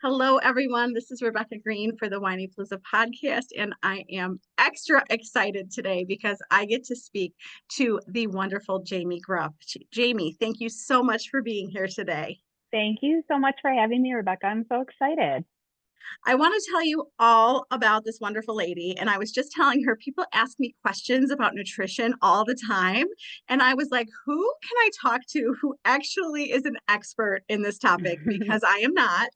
Hello, everyone. This is Rebecca Green for the Whiny Palooza podcast, and I am extra excited today because I get to speak to the wonderful Jamie Grupp. Jamie, thank you so much for being here today. Thank you so much for having me, Rebecca. I'm so excited. I want to tell you all about this wonderful lady, and I was just telling her people ask me questions about nutrition all the time, and I was like, who can I talk to who actually is an expert in this topic? Because I am not.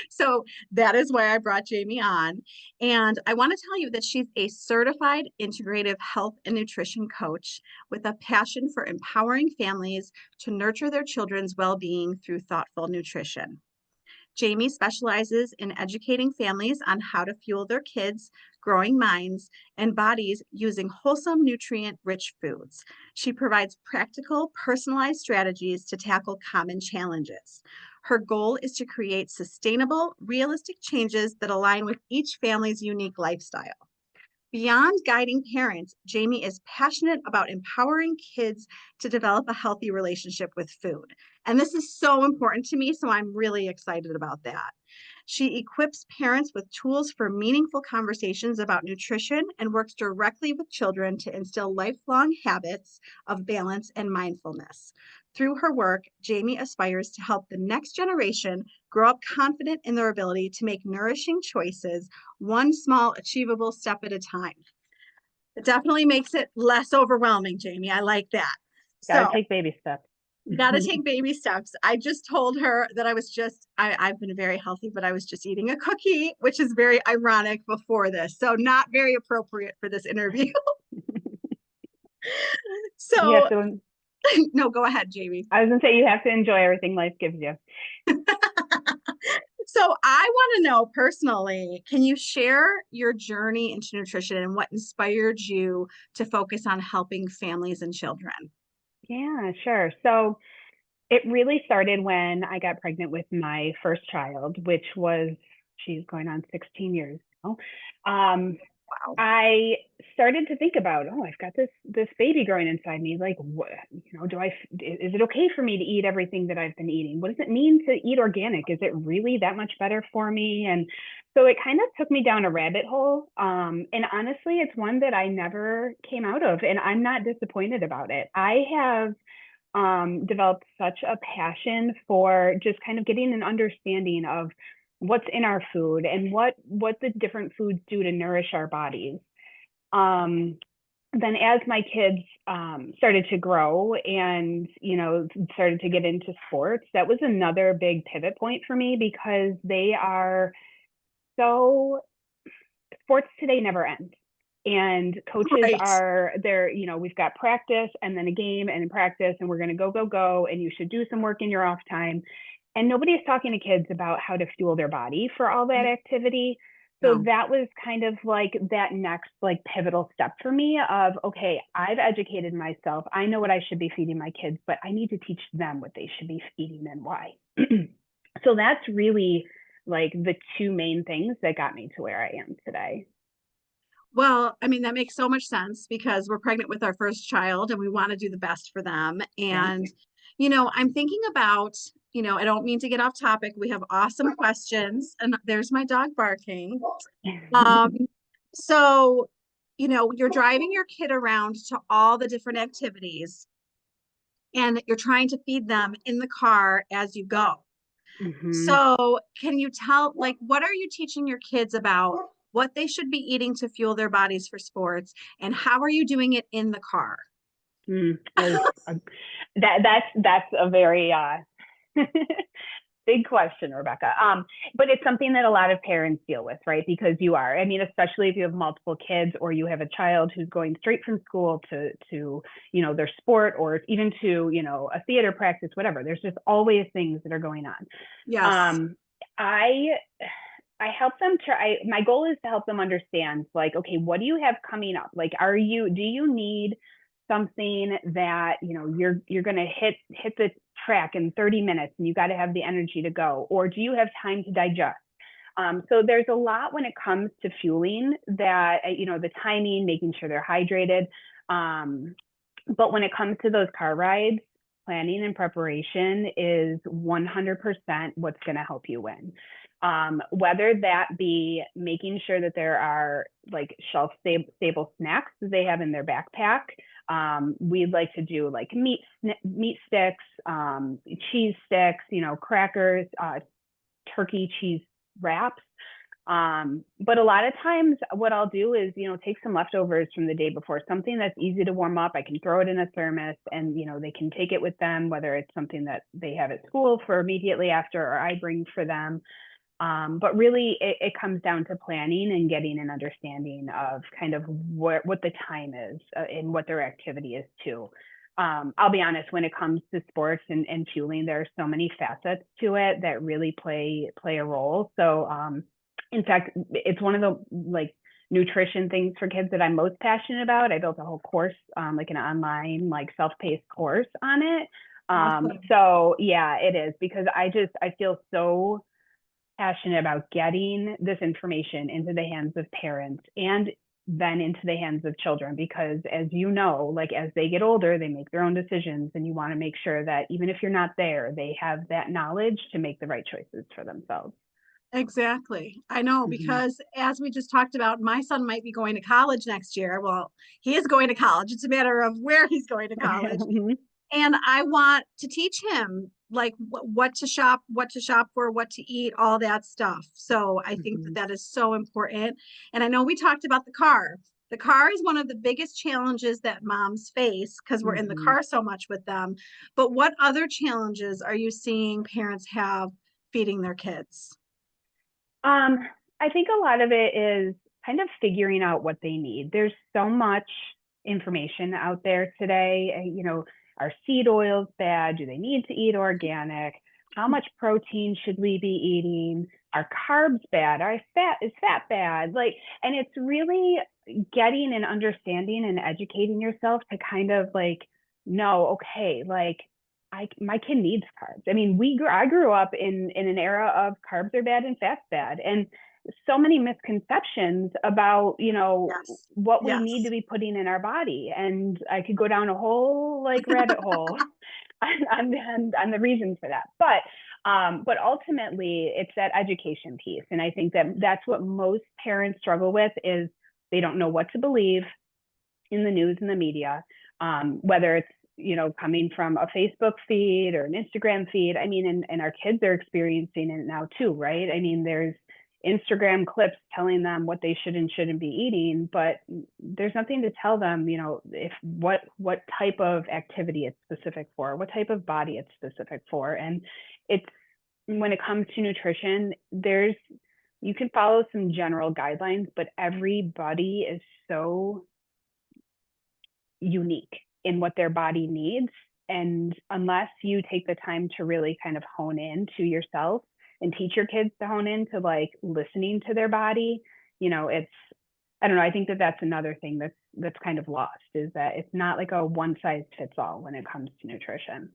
So that is why I brought Jamie on. And I want to tell you that she's a certified integrative health and nutrition coach with a passion for empowering families to nurture their children's well being through thoughtful nutrition. Jamie specializes in educating families on how to fuel their kids' growing minds and bodies using wholesome, nutrient rich foods. She provides practical, personalized strategies to tackle common challenges. Her goal is to create sustainable, realistic changes that align with each family's unique lifestyle. Beyond guiding parents, Jamie is passionate about empowering kids to develop a healthy relationship with food. And this is so important to me, so I'm really excited about that. She equips parents with tools for meaningful conversations about nutrition and works directly with children to instill lifelong habits of balance and mindfulness. Through her work, Jamie aspires to help the next generation grow up confident in their ability to make nourishing choices, one small, achievable step at a time. It definitely makes it less overwhelming, Jamie. I like that. Gotta So, take baby steps. you got to take baby steps. I just told her that I've been very healthy, but I was just eating a cookie, which is very ironic before this. So, not very appropriate for this interview. You have So, to, no, go ahead, Jamie. I was gonna say you have to enjoy everything life gives you. So I want to know personally, can you share your journey into nutrition and what inspired you to focus on helping families and children? Yeah, sure. So it really started when I got pregnant with my first child, which was, she's going on 16 years now. Um, Wow. I started to think about, oh, I've got this baby growing inside me. Like, what, is it okay for me to eat everything that I've been eating? What does it mean to eat organic? Is it really that much better for me? And so it kind of took me down a rabbit hole. And honestly, it's one that I never came out of, and I'm not disappointed about it. I have developed such a passion for just kind of getting an understanding of what's in our food and what the different foods do to nourish our bodies. Um, then as my kids started to grow and started to get into sports, that was another big pivot point for me because they are so sports today never end. And coaches Right. are there, we've got practice and then a game and practice, and we're going to go. And you should do some work in your off time. And nobody's talking to kids about how to fuel their body for all that activity. So No. that was kind of like that next like pivotal step for me of, okay, I've educated myself. I know what I should be feeding my kids, but I need to teach them what they should be eating and why. So that's really like the two main things that got me to where I am today. Well, I mean, that makes so much sense because we're pregnant with our first child and we want to do the best for them. Yeah. And, I'm thinking about, I don't mean to get off topic. We have awesome questions, and there's my dog barking. Um, so, you're driving your kid around to all the different activities and you're trying to feed them in the car as you go. Mm-hmm. So, can you tell, like, what are you teaching your kids about what they should be eating to fuel their bodies for sports, and how are you doing it in the car? Mm. That's a very big question, Rebecca. But it's something that a lot of parents deal with, right? Because I mean, especially if you have multiple kids or you have a child who's going straight from school to their sport or even to a theater practice, whatever. There's just always things that are going on. Yes. I I help them try. My goal is to help them understand, like, okay, what do you have coming up? Like, do you need something that you're going to hit the track in 30 minutes and you got to have the energy to go, or do you have time to digest? So there's a lot when it comes to fueling that the timing, making sure they're hydrated. But when it comes to those car rides, planning and preparation is 100% what's going to help you win. Whether that be making sure that there are like shelf stable snacks that they have in their backpack. We'd like to do like meat sticks, cheese sticks, crackers, turkey cheese wraps. But a lot of times what I'll do is, take some leftovers from the day before, something that's easy to warm up. I can throw it in a thermos and, they can take it with them, whether it's something that they have at school for immediately after, or I bring for them. But really it comes down to planning and getting an understanding of kind of what the time is and what their activity is too. I'll be honest, when it comes to sports and fueling, there are so many facets to it that really play a role. So, in fact, it's one of the like nutrition things for kids that I'm most passionate about. I built a whole course, like an online, like self-paced course on it. Awesome. So yeah, it is, because I feel so passionate about getting this information into the hands of parents and then into the hands of children, because as like as they get older, they make their own decisions, and you want to make sure that even if you're not there, they have that knowledge to make the right choices for themselves. Exactly. I know, Mm-hmm. because as we just talked about, my son might be going to college next year. Well, he is going to college. It's a matter of where he's going to college. And I want to teach him like what to shop for, what to eat, all that stuff. So I think that Mm-hmm. that is so important. And I know we talked about the car. The car is one of the biggest challenges that moms face because we're in the Mm-hmm. car so much with them. But what other challenges are you seeing parents have feeding their kids? I think a lot of it is kind of figuring out what they need. There's so much information out there today. Are seed oils bad? Do they need to eat organic? How much protein should we be eating? Are carbs bad? Is fat bad? And it's really getting and understanding and educating yourself to kind of like know, okay, like my kid needs carbs. I mean, I grew up in an era of carbs are bad and fat's bad, and so many misconceptions about Yes. what we need to Yes. be putting in our body, and I could go down a whole like rabbit hole on the reason for that. But ultimately, it's that education piece, and I think that that's what most parents struggle with is they don't know what to believe in the news and the media, whether it's coming from a Facebook feed or an Instagram feed. I mean, and our kids are experiencing it now too, right? I mean, there's Instagram clips telling them what they should and shouldn't be eating, but there's nothing to tell them, if what type of activity it's specific for, what type of body it's specific for. And it's when it comes to nutrition, you can follow some general guidelines, but everybody is so unique in what their body needs. And unless you take the time to really kind of hone in to yourself and teach your kids to hone in to like listening to their body, it's, I don't know. I think that that's another thing that's kind of lost, is that it's not like a one size fits all when it comes to nutrition.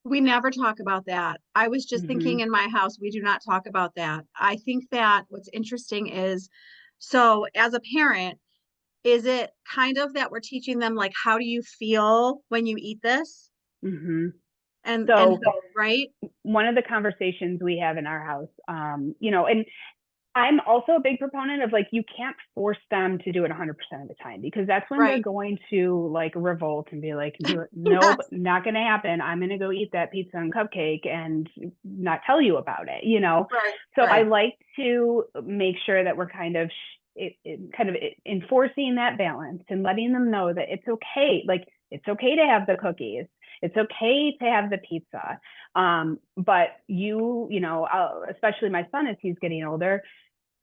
We never talk about that. I was just Mm-hmm. thinking in my house, we do not talk about that. I think that what's interesting is, so as a parent, is it kind of that we're teaching them like how do you feel when you eat this? Mm-hmm. And So right? one of the conversations we have in our house, and I'm also a big proponent of like, you can't force them to do it 100% of the time, because that's when they're Right. going to like revolt and be like, nope, Yes. not going to happen. I'm going to go eat that pizza and cupcake and not tell you about it. Right. So I Right. like to make sure that we're kind of enforcing that balance and letting them know that it's okay. Like, it's okay to have the cookies. It's okay to have the pizza. But especially my son, as he's getting older,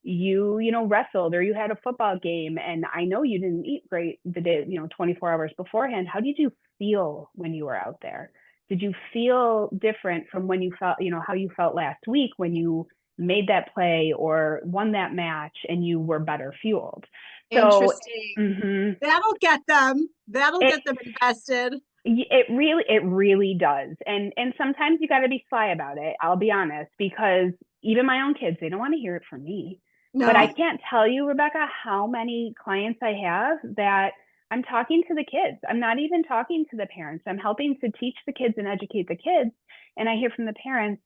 you wrestled or you had a football game, and I know you didn't eat great the day 24 hours beforehand. How did you feel when you were out there? Did you feel different from when you felt, how you felt last week when you made that play or won that match and you were better fueled? So Interesting. mhm, That'll get them. That'll it get them invested. it really does. And sometimes you got to be sly about it, I'll be honest, because even my own kids, they don't want to hear it from me. But I No. can't tell you, Rebecca, how many clients I have that I'm talking to the kids. I'm not even talking to the parents. I'm helping to teach the kids and educate the kids. And I hear from the parents,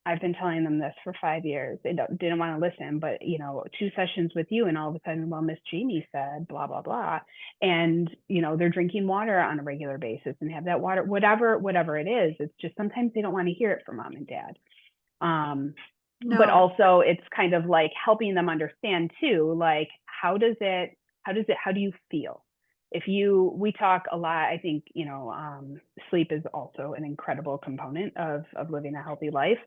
I've been telling them this for 5 years. They didn't want to listen, but 2 sessions with you, and all of a sudden, well, Miss Jamie said blah blah blah, and they're drinking water on a regular basis and have that water, whatever it is. It's just sometimes they don't want to hear it from mom and dad. But No. also it's kind of like helping them understand too, like how do you feel? We talk a lot, I think, sleep is also an incredible component of living a healthy life.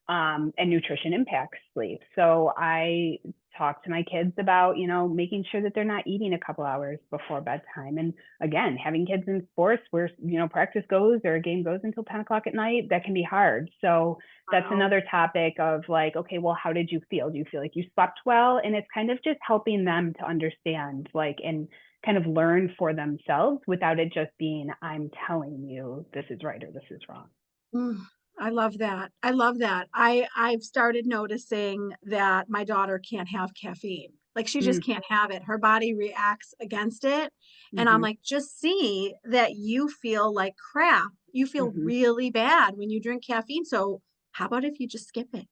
And nutrition impacts sleep. So I talk to my kids about, making sure that they're not eating a couple hours before bedtime. And again, having kids in sports where, practice goes or a game goes until 10 o'clock at night, that can be hard. So that's Wow. another topic of like, okay, well, how did you feel? Do you feel like you slept well? And it's kind of just helping them to understand, like, and kind of learn for themselves without it just being, I'm telling you this is right or this is wrong. Mm, I love that. I love that. I've started noticing that my daughter can't have caffeine. Like she just Mm, can't have it. Her body reacts against it. And I'm mm-hmm, like, just see that you feel like crap. You feel mm-hmm. really bad when you drink caffeine. So how about if you just skip it?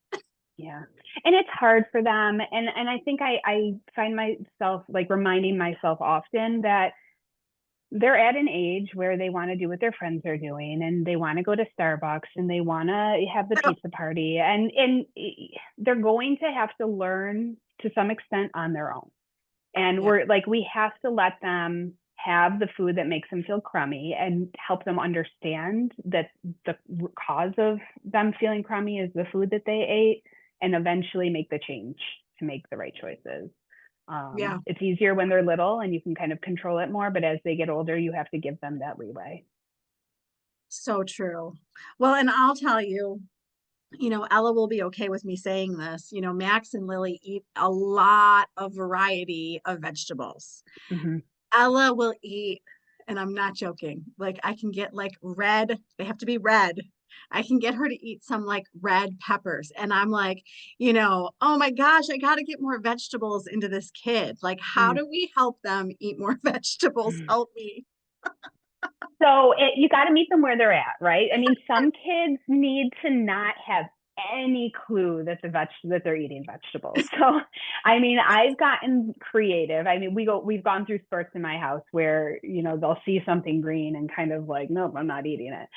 Yeah. And it's hard for them. And I think I find myself like reminding myself often that they're at an age where they want to do what their friends are doing, and they want to go to Starbucks, and they want to have the pizza party, and they're going to have to learn to some extent on their own. And Yeah. we're like, we have to let them have the food that makes them feel crummy and help them understand that the cause of them feeling crummy is the food that they ate, and eventually make the change to make the right choices. Yeah. It's easier when they're little and you can kind of control it more, but as they get older, you have to give them that leeway. So true. Well, and I'll tell you, Ella will be okay with me saying this. Max and Lily eat a lot of variety of vegetables. Mm-hmm. Ella will eat, and I'm not joking, like I can get like red, they have to be red. I can get her to eat some like red peppers. And I'm like, oh my gosh, I got to get more vegetables into this kid. Like, how do we help them eat more vegetables? Mm-hmm. Help me. So you got to meet them where they're at, right? I mean, some kids need to not have any clue that that they're eating vegetables. So, I mean, I've gotten creative. I mean, we've gone through spurts in my house where they'll see something green and kind of like, nope, I'm not eating it.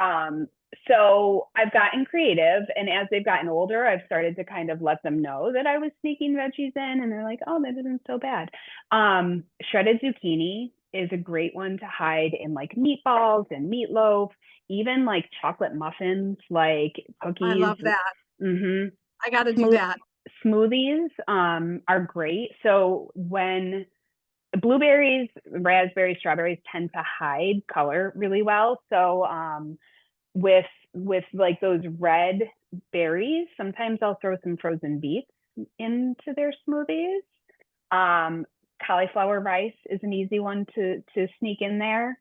Um, so I've gotten creative, and as they've gotten older, I've started to kind of let them know that I was sneaking veggies in, and they're like, oh, that isn't so bad. Shredded zucchini is a great one to hide in like meatballs and meatloaf, even like chocolate muffins, like I cookies. love that. Mm-hmm. I got to do Smo- that. Smoothies are great. So when blueberries, raspberries, strawberries tend to hide color really well. So with like those red berries, sometimes I'll throw some frozen beets into their smoothies. Um, Cauliflower rice is an easy one to sneak in there.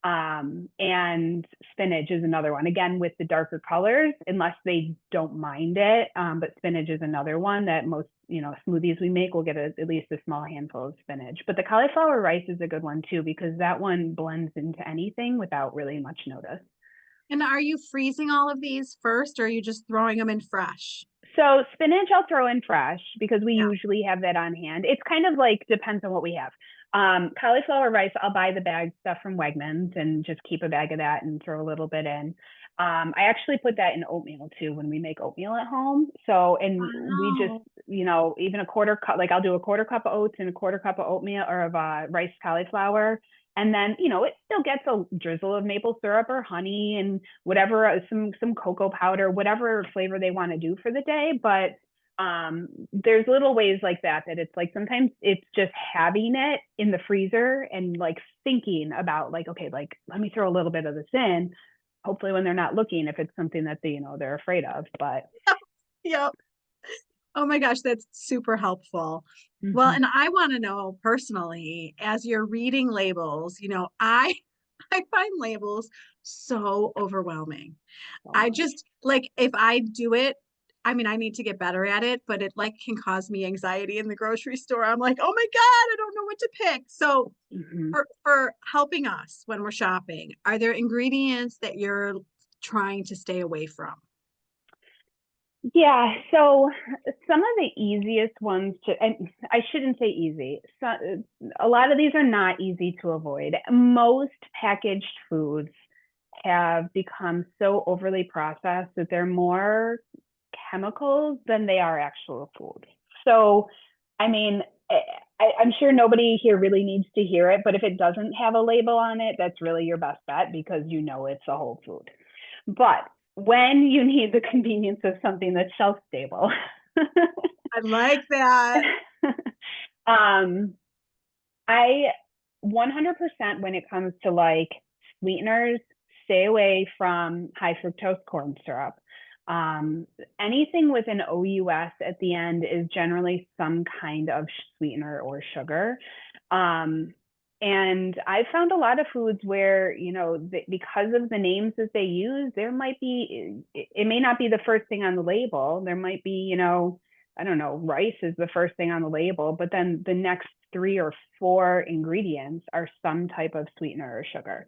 And spinach is another one. Again, with the darker colors, unless they don't mind it. But spinach is another one that most smoothies we make will get at least a small handful of spinach. But the cauliflower rice is a good one too, because that one blends into anything without really much notice. And are you freezing all of these first, or are you just throwing them in fresh? So spinach I'll throw in fresh because we Yeah. usually have that on hand. It's kind of like depends on what we have. Cauliflower rice, I'll buy the bag stuff from Wegmans and just keep a bag of that and throw a little bit in. I actually put that in oatmeal too when we make oatmeal at home. So, and we just, Wow. even a quarter cup, like I'll do a quarter cup of oats and a quarter cup of oatmeal or of rice cauliflower. And then, it still gets a drizzle of maple syrup or honey and whatever, some cocoa powder, whatever flavor they want to do for the day. But there's little ways like that it's like sometimes it's just having it in the freezer and like thinking about like, okay, like let me throw a little bit of this in. Hopefully when they're not looking, if it's something that they're afraid of. But Yep. Oh my gosh, that's super helpful. Well, mm-hmm. and I want to know personally, as you're reading labels, I I find labels so overwhelming. So I much. just like if I do it I mean, I need to get better at it, but it like can cause me anxiety in the grocery store. I'm like, oh my God, I don't know what to pick. So Mhm. for helping us when we're shopping, are there ingredients that you're trying to stay away from? Yeah, so some of the easiest ones to, and I shouldn't say easy. So, a lot of these are not easy to avoid. Most packaged foods have become so overly processed that they're more chemicals than they are actual food. So, I mean, I'm sure nobody here really needs to hear it, but if it doesn't have a label on it, that's really your best bet because you know it's a whole food. But when you need the convenience of something that's shelf stable, I like that. um, I 100% when it comes to like sweeteners, stay away from high fructose corn syrup. Um, Anything with an OUS at the end is generally some kind of sweetener or sugar. Um, and I've found a lot of foods where, because of the names that they use, there might be, it may not be the first thing on the label. There might be, I don't know, rice is the first thing on the label, but then the next three or four ingredients are some type of sweetener or sugar.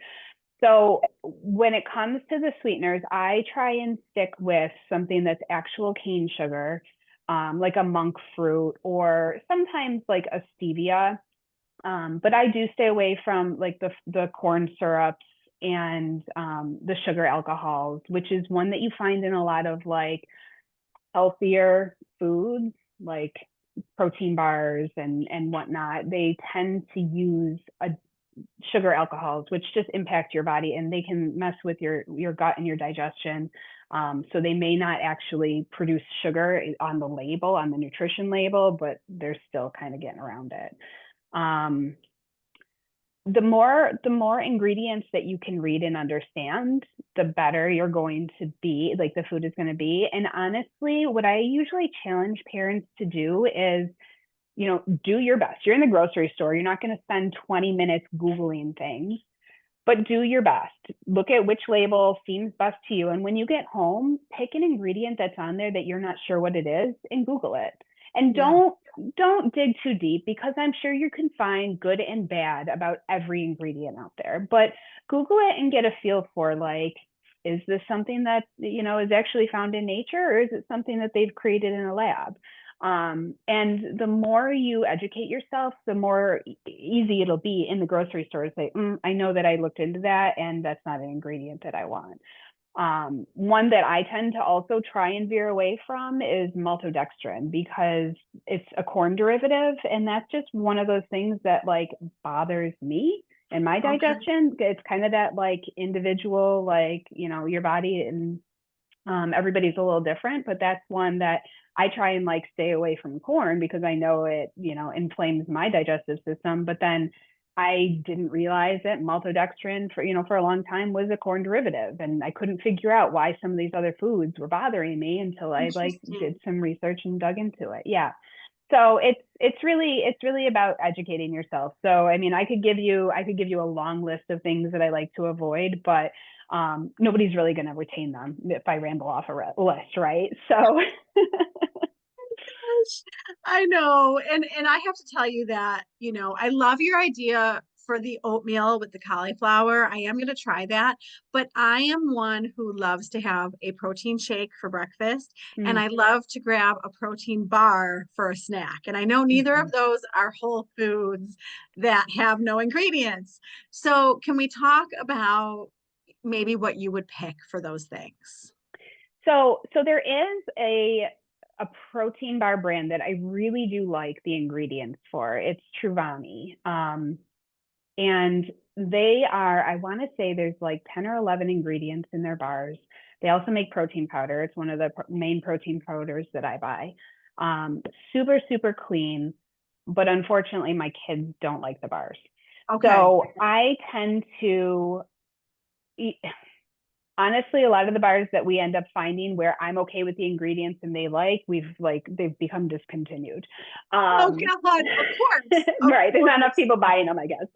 So when it comes to the sweeteners, I try and stick with something that's actual cane sugar, like a monk fruit or sometimes like a stevia. But I do stay away from like the corn syrups and the sugar alcohols, which is one that you find in a lot of like healthier foods like protein bars and whatnot. They tend to use a sugar alcohols, which just impact your body and they can mess with your gut and your digestion. So they may not actually produce sugar on the label, on the nutrition label, but they're still kind of getting around it. Um, the more ingredients that you can read and understand, the better you're going to be, like the food is going to be. And honestly, what I usually challenge parents to do is, do your best. You're in the grocery store, you're not going to spend 20 minutes Googling things, but do your best. Look at which label seems best to you. And when you get home, pick an ingredient that's on there that you're not sure what it is and Google it. And Yeah. don't dig too deep because I'm sure you can find good and bad about every ingredient out there. But Google it and get a feel for like, is this something that is actually found in nature, or is it something that they've created in a lab? And the more you educate yourself, the more easy it'll be in the grocery store to say, I know that I looked into that and that's not an ingredient that I want. One that I tend to also try and veer away from is maltodextrin because it's a corn derivative. And that's just one of those things that like bothers me and my Okay. digestion. It's kind of that like individual, like, your body and everybody's a little different, but that's one that I try and like stay away from corn because I know it, inflames my digestive system. But then I didn't realize that maltodextrin for a long time was a corn derivative. And I couldn't figure out why some of these other foods were bothering me until I like did Interesting. some research and dug into it. Yeah. So it's really about educating yourself. So I mean, I could give you a long list of things that I like to avoid, but nobody's really going to retain them if I ramble off a list, right? So Gosh, I know. And I have to tell you that, I love your idea for the oatmeal with the cauliflower. I am going to try that, but I am one who loves to have a protein shake for breakfast, and mm, I love to grab a protein bar for a snack. And I know neither of mhm. those are whole foods that have no ingredients. So, can we talk about maybe what you would pick for those things? So there is a protein bar brand that I really do like the ingredients for. It's Truvani. And they are, I want to say there's like 10 or 11 ingredients in their bars. They also make protein powder. It's one of the main protein powders that I buy. Super, super clean. But unfortunately, my kids don't like the bars. Okay. So I tend to eat, honestly, a lot of the bars that we end up finding where I'm okay with the ingredients and they've become discontinued. Oh Um, God, of course. Of right. There's not enough course. people buying them, I guess.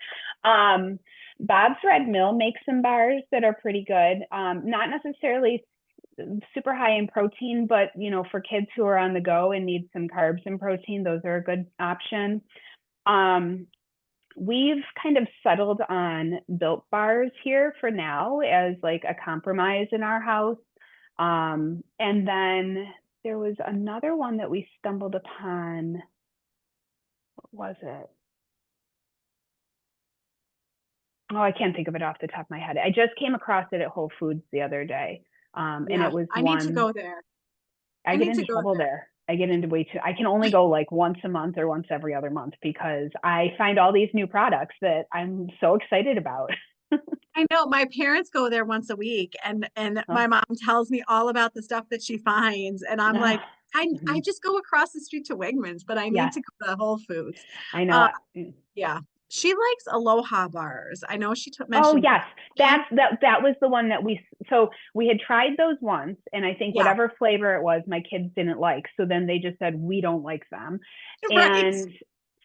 Bob's Red Mill makes some bars that are pretty good. Not necessarily super high in protein, but for kids who are on the go and need some carbs and protein, those are a good option. We've kind of settled on Built bars here for now as like a compromise in our house. And then there was another one that we stumbled upon. What was it? Oh, I can't think of it off the top of my head. I just came across it at Whole Foods the other day. And Yeah, it was I need to one, go there. I I get need to into go trouble there. there. I get into way too, I can only go like once a month or once every other month because I find all these new products that I'm so excited about. I know my parents go there once a week, and Oh, my mom tells me all about the stuff that she finds, and I'm like, I mhm. just go across the street to Wegmans, but I need Yeah, to go to Whole Foods. I Uh, know. yeah, she likes Aloha bars. I know she Oh mentioned yes, that. that was the one that we had tried those once, and I think Yeah, whatever flavor it was, my kids didn't like. So then they just said we don't like them, right. and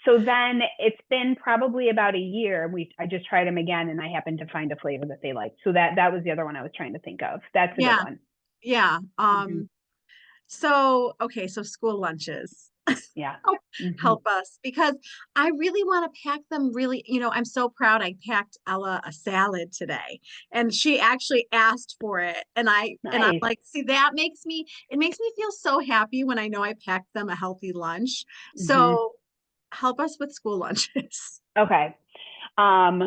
so then it's been probably about a year. I just tried them again, and I happened to find a flavor that they liked. So that was the other one I was trying to think of. That's a good Yeah, one. yeah. Hmm. So okay, so school lunches. Yeah. Help Hmm. help us because I really want to pack them really, I'm so proud I packed Ella a salad today and she actually asked for it and I'm Nice. like, see it makes me feel so happy when I know I packed them a healthy lunch. Hmm. So help us with school lunches. Okay. Um,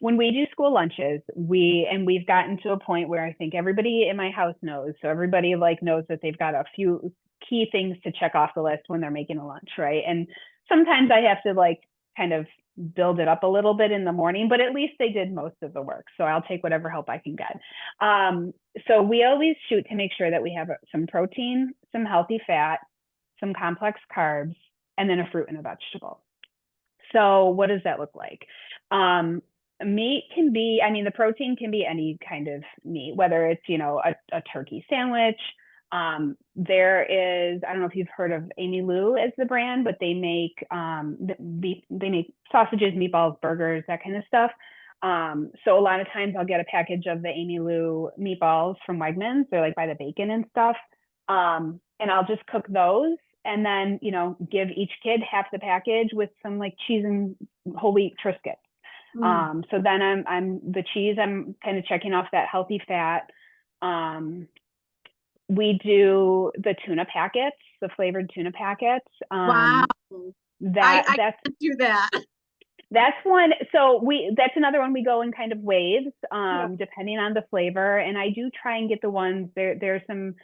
when we do school lunches, we've gotten to a point where I think everybody in my house knows. So everybody like knows that they've got a few key things to check off the list when they're making a lunch, right? And sometimes I have to like kind of build it up a little bit in the morning, but at least they did most of the work. So I'll take whatever help I can get. So we always shoot to make sure that we have some protein, some healthy fat, some complex carbs, and then a fruit and a vegetable. So what does that look like? Meat can be, I mean, the protein can be any kind of meat, whether it's, a turkey sandwich. There is, I don't know if you've heard of Amy Lou as the brand, but they make they make sausages, meatballs, burgers, that kind of stuff. So a lot of times I'll get a package of the Amy Lou meatballs from Wegmans. They're like by the bacon and stuff. And I'll just cook those and then give each kid half the package with some like cheese and whole wheat Triscuits. Mm. So then I'm the cheese, I'm kind of checking off that healthy fat. um, we do the tuna packets, the flavored tuna packets. Wow. That I can't do that. that's one. So that's another one we go in kind of waves, Yeah. depending on the flavor. And I do try and get the ones there's some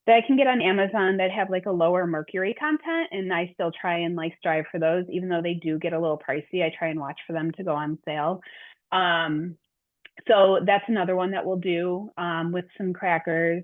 that I can get on Amazon that have like a lower mercury content, and I still try and like strive for those, even though they do get a little pricey. I try and watch for them to go on sale. Um, so that's another one that we'll do with some crackers.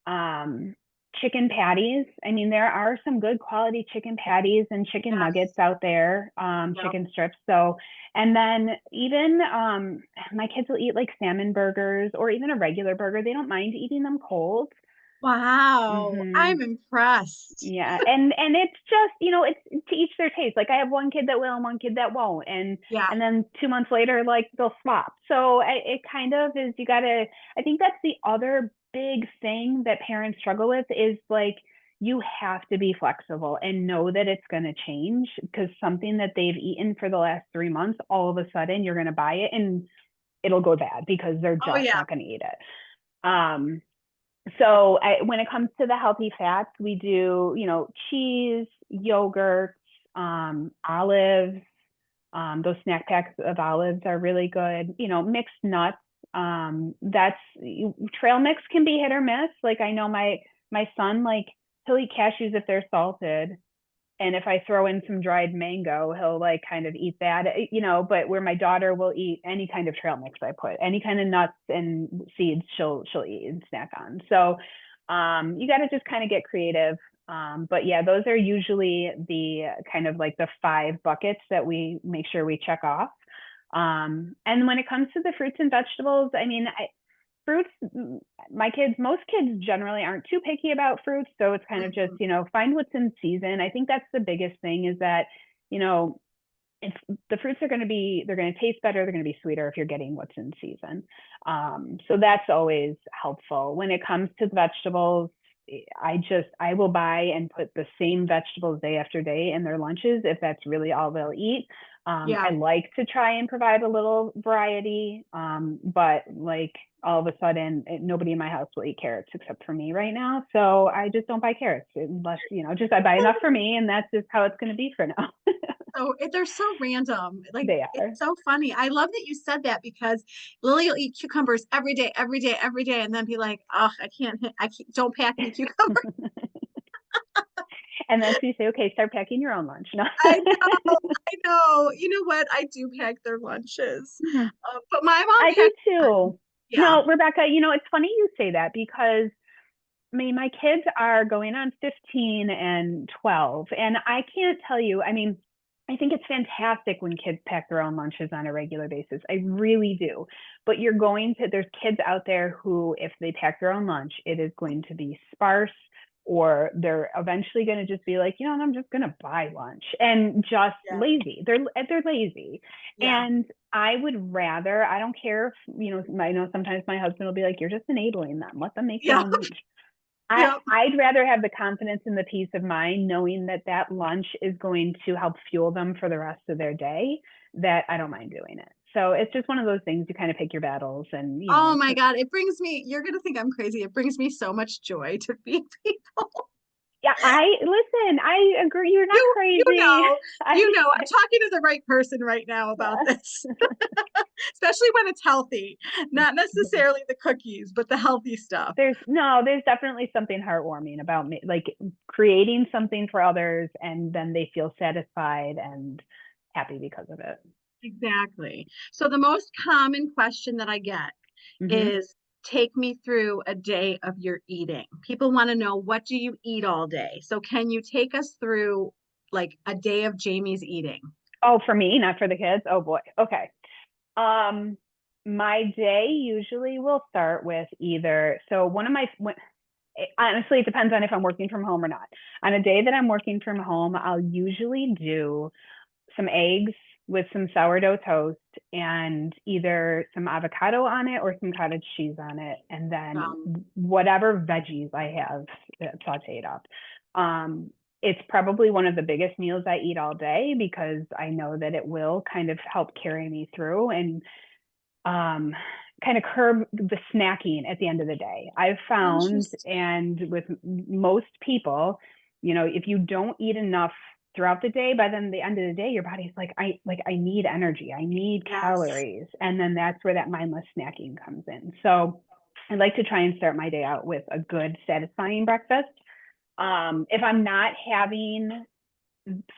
Um, Chicken patties. I mean, there are some good quality chicken patties and chicken Yes. nuggets out there, Yep. chicken strips. So, and then even my kids will eat like salmon burgers or even a regular burger. They don't mind eating them cold. Wow. Hmm. I'm impressed. Yeah, and it's just it's to each their taste. Like I have one kid that will and one kid that won't, Yeah. and then 2 months later, like they'll swap. So it kind of is. You gotta. I think that's the other big thing that parents struggle with is like you have to be flexible and know that it's going to change because something that they've eaten for the last 3 months, all of a sudden you're going to buy it and it'll go bad because they're Oh just yeah. not going to eat it. So when it comes to the healthy fats, we do, cheese, yogurt, olives. Those snack packs of olives are really good. Mixed nuts. That's trail mix can be hit or miss. Like I know my son, like he'll eat cashews if they're salted, and if I throw in some dried mango, he'll like kind of eat that, but where my daughter will eat any kind of trail mix I put, any kind of nuts and seeds she'll eat and snack on. So you got to just kind of get creative. But yeah, those are usually the kind of like the 5 buckets that we make sure we check off. And when it comes to the fruits and vegetables, I mean, fruits, most kids generally aren't too picky about fruits. So it's kind of just, Mhm. find what's in season. I think that's the biggest thing is that, you know, it's the fruits are going to be, they're going to taste better, they're going to be sweeter if you're getting what's in season. So that's always helpful. When it comes to the vegetables, I will buy and put the same vegetables day after day in their lunches if that's really all they'll eat. Yeah. I like to try and provide a little variety, but like all of a sudden, nobody in my house will eat carrots except for me right now. So I just don't buy carrots unless, just I buy enough for me, and that's just how it's going to be for now. So they're so random. Like They it's are. so funny. I love that you said that because Lily will eat cucumbers every day, every day, every day, and then be like, "Oh, I can't, don't pack me cucumbers." And then so you say, okay, start packing your own lunch. No. I know, I know. You know what? I do pack their lunches, but my mom I do packs mine. too. Yeah, No, Rebecca, it's funny you say that because I mean, my kids are going on 15 and 12, and I can't tell you, I mean, I think it's fantastic when kids pack their own lunches on a regular basis. I really do. But there's kids out there who, if they pack their own lunch, it is going to be sparse, or they're eventually going to just be like, I'm just going to buy lunch, and just yeah, lazy. They're lazy. yeah, And I would rather, I don't care if, I know sometimes my husband will be like, you're just enabling them. Let them make their yeah, own lunch. yeah. I'd rather have the confidence and the peace of mind knowing that that lunch is going to help fuel them for the rest of their day, that I don't mind doing it. So it's just one of those things, you kind of pick your battles, and Oh my God, it brings me. You're gonna think I'm crazy. It brings me so much joy to feed people. yeah, I agree. You're not You crazy. know, I, I'm talking to the right person right now about yeah. this, especially when it's healthy, not necessarily the cookies, but the healthy stuff. There's definitely something heartwarming about me, like creating something for others, and then they feel satisfied and happy because of it. Exactly. So the most common question that I get Hmm. is take me through a day of your eating. People want to know, what do you eat all day? So can you take us through like a day of Jamie's eating? Oh, for me, not for the kids. Oh boy. Okay. Um, my day usually will start with either, so one of my, honestly, it depends on if I'm working from home or not. On a day that I'm working from home, I'll usually do some eggs with some sourdough toast and either some avocado on it or some cottage cheese on it, and then Um, whatever veggies I have sauteed up. It's probably one of the biggest meals I eat all day because I know that it will kind of help carry me through and kind of curb the snacking at the end of the day. I've found, Interesting. and with most people, if you don't eat enough throughout the day, by then the end of the day, your body's like, I need energy, I need Yes. calories, and then that's where that mindless snacking comes in. So I like to try and start my day out with a good, satisfying breakfast. If I'm not having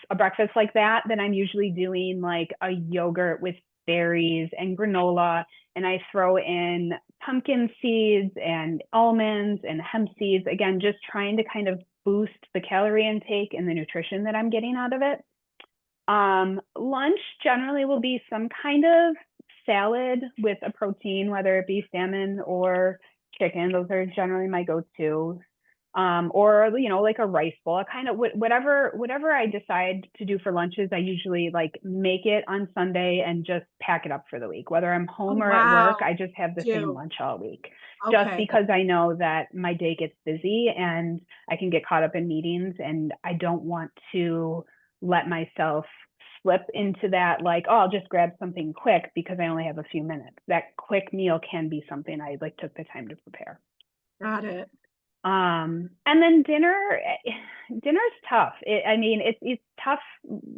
a breakfast like that, then I'm usually doing like a yogurt with berries and granola, and I throw in pumpkin seeds and almonds and hemp seeds. Again, just trying to kind of boost the calorie intake and the nutrition that I'm getting out of it. Lunch generally will be some kind of salad with a protein, whether it be salmon or chicken. Those are generally my go-to. Or like a rice bowl. I kind of whatever I decide to do for lunches, I usually like make it on Sunday and just pack it up for the week. Whether I'm Oh, home or at work, wow. I just have the same Do. lunch all week. Just Okay. because I know that my day gets busy and I can get caught up in meetings, and I don't want to let myself slip into that, like, oh, I'll just grab something quick because I only have a few minutes. That quick meal can be something I like took the time to prepare. Got it. And then dinner's tough. I mean, it's tough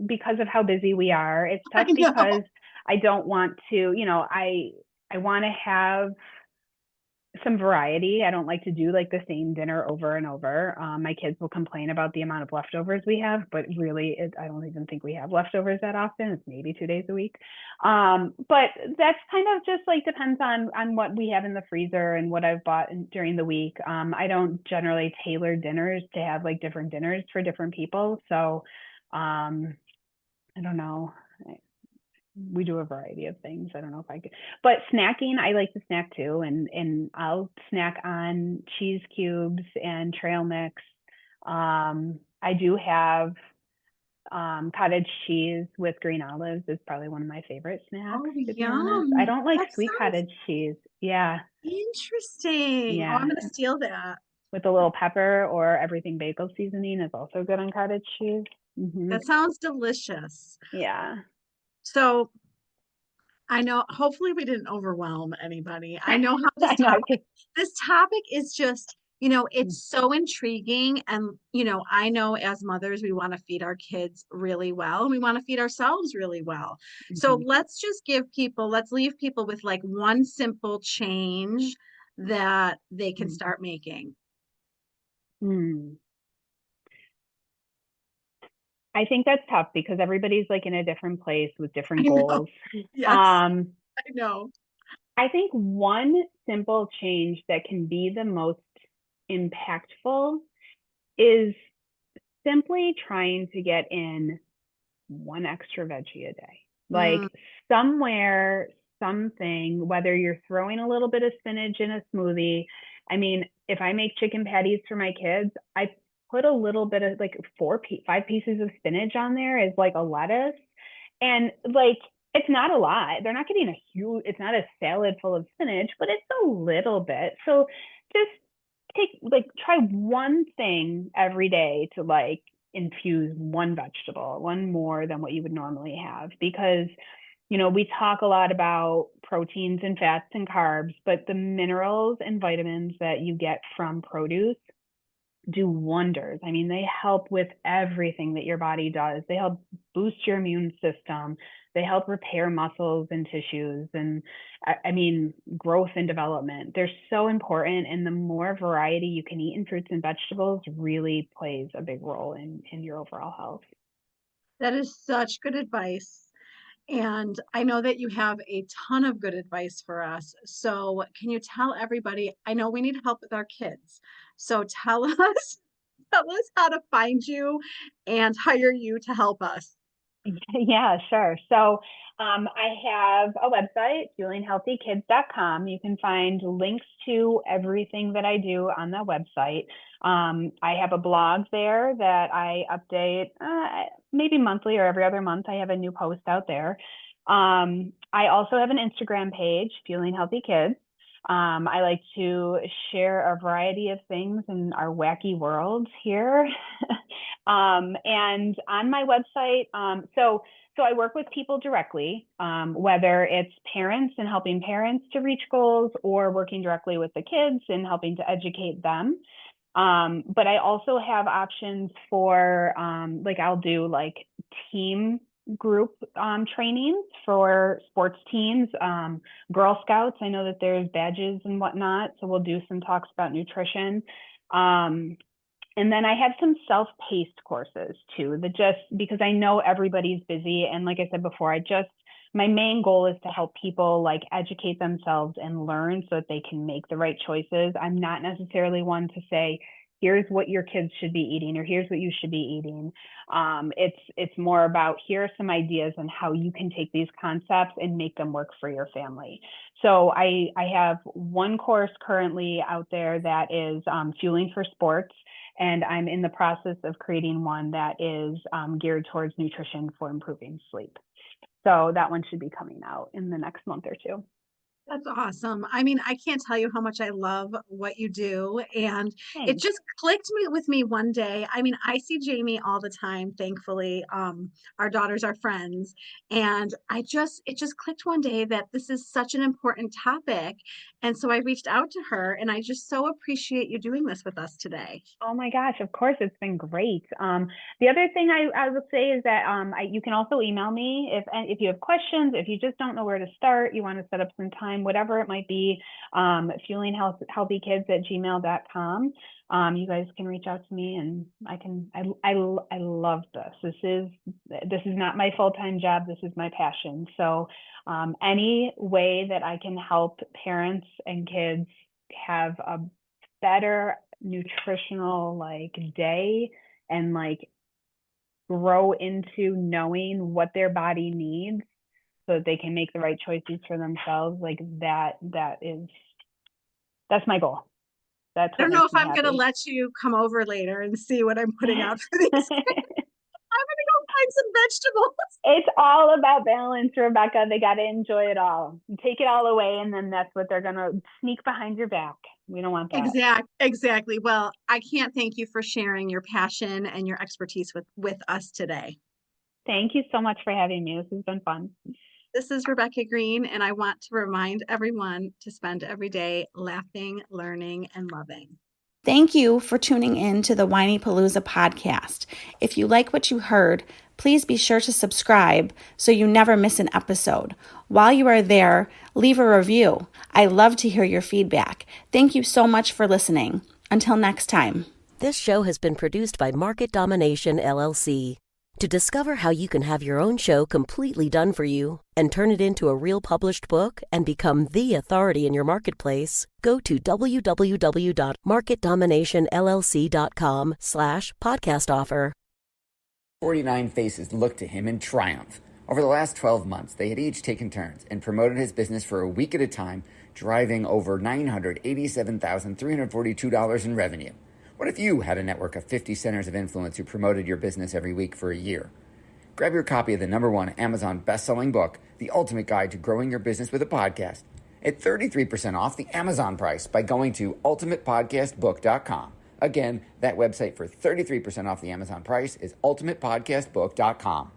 because of how busy we are. It's I tough because know. I don't want to, I want to have some variety. I don't like to do like the same dinner over and over. My kids will complain about the amount of leftovers we have, but really, I don't even think we have leftovers that often. It's maybe 2 days a week. But that's kind of just like depends on what we have in the freezer and what I've bought during the week. I don't generally tailor dinners to have like different dinners for different people. So I don't know, we do a variety of things. I don't know if I could, but snacking, I like to snack too, and I'll snack on cheese cubes and trail mix. I do have Cottage cheese with green olives is probably one of my favorite snacks, Oh, to be honest. I yum. don't like That sweet sounds cottage cheese. Yeah, interesting. Oh, I'm yeah. gonna steal that. With a little pepper or everything bagel seasoning is also good on cottage cheese. That sounds delicious. Yeah. So I know, hopefully we didn't overwhelm anybody. I know how I know. this topic is just, it's so intriguing. And, I know as mothers, we want to feed our kids really well and we want to feed ourselves really well. So Mhm. let's leave people with like one simple change that they can Mhm. start making. Mm. I think that's tough because everybody's like in a different place with I different know. goals. Yes, Um, I know. I think one simple change that can be the most impactful is simply trying to get in one extra veggie a day. Mm, Like somewhere, something, whether you're throwing a little bit of spinach in a smoothie. I mean, if I make chicken patties for my kids, I put a little bit of like 5 pieces of spinach on there as like a lettuce. And like, it's not a lot. They're not getting it's not a salad full of spinach, but it's a little bit. So just try one thing every day to like infuse one vegetable, one more than what you would normally have. Because, we talk a lot about proteins and fats and carbs, but the minerals and vitamins that you get from produce do wonders. I mean, they help with everything that your body does. They help boost your immune system. They help repair muscles and tissues and I mean, growth and development. They're so important. And the more variety you can eat in fruits and vegetables really plays a big role in your overall health. that is such good advice. And I know that you have a ton of good advice for us. So, can you tell everybody? I know we need help with our kids. So, tell us how to find you and hire you to help us. Yeah, sure. So I have a website, fuelinghealthykids.com. You can find links to everything that I do on that website. I have a blog there that I update maybe monthly or every other month. I have a new post out there. I also have an Instagram page, Fueling Healthy Kids. I like to share a variety of things in our wacky world here. And on my website, so I work with people directly, whether it's parents and helping parents to reach goals or working directly with the kids and helping to educate them. But I also have options for like I'll do like team group trainings for sports teams, Girl Scouts. I know that there's badges and whatnot, so we'll do some talks about nutrition. Um, and then I have some self-paced courses too, that just because I know everybody's busy. And like I said before, my main goal is to help people like educate themselves and learn so that they can make the right choices. I'm not necessarily one to say, here's what your kids should be eating or here's what you should be eating. It's more about here are some ideas on how you can take these concepts and make them work for your family. So I have one course currently out there that is fueling for sports. And I'm in the process of creating one that is geared towards nutrition for improving sleep. So that one should be coming out in the next month or two. That's awesome. I mean, I can't tell you how much I love what you do. And it Thanks. just clicked with me one day. I mean, I see Jamie all the time, thankfully. Our daughters are friends. And it just clicked one day that this is such an important topic. And so I reached out to her and I just so appreciate you doing this with us today. Oh my gosh, of course, it's been great. The other thing I would say is that you can also email me if you have questions, if you just don't know where to start, you want to set up some time, whatever it might be, fuelinghealthykids@gmail.com. You guys can reach out to me and I love this. This is not my full-time job. This is my passion. So any way that I can help parents and kids have a better nutritional like day and like grow into knowing what their body needs so that they can make the right choices for themselves, like that's my goal. That's I what don't know makes if me I'm going to happy. let you come over later and see what I'm putting out for these. I'm going to go find fruits and vegetables. It's all about balance, Rebecca. They got to enjoy it all. Take it all away, and then that's what they're going to sneak behind your back. We don't want that. Exactly. Well, I can't thank you for sharing your passion and your expertise with us today. Thank you so much for having me. This has been fun. This is Rebecca Green, and I want to remind everyone to spend every day laughing, learning, and loving. Thank you for tuning in to the Whiny Palooza podcast. If you like what you heard, please be sure to subscribe so you never miss an episode. While you are there, leave a review. I love to hear your feedback. Thank you so much for listening. Until next time. This show has been produced by Market Domination, LLC. To discover how you can have your own show completely done for you and turn it into a real published book and become the authority in your marketplace, go to www.marketdominationllc.com/podcast offer. 49 faces looked to him in triumph. Over the last 12 months, they had each taken turns and promoted his business for a week at a time, driving over $987,342 in revenue. What if you had a network of 50 centers of influence who promoted your business every week for a year? Grab your copy of the #1 Amazon best-selling book, The Ultimate Guide to Growing Your Business with a Podcast, at 33% off the Amazon price by going to ultimatepodcastbook.com. Again, that website for 33% off the Amazon price is ultimatepodcastbook.com.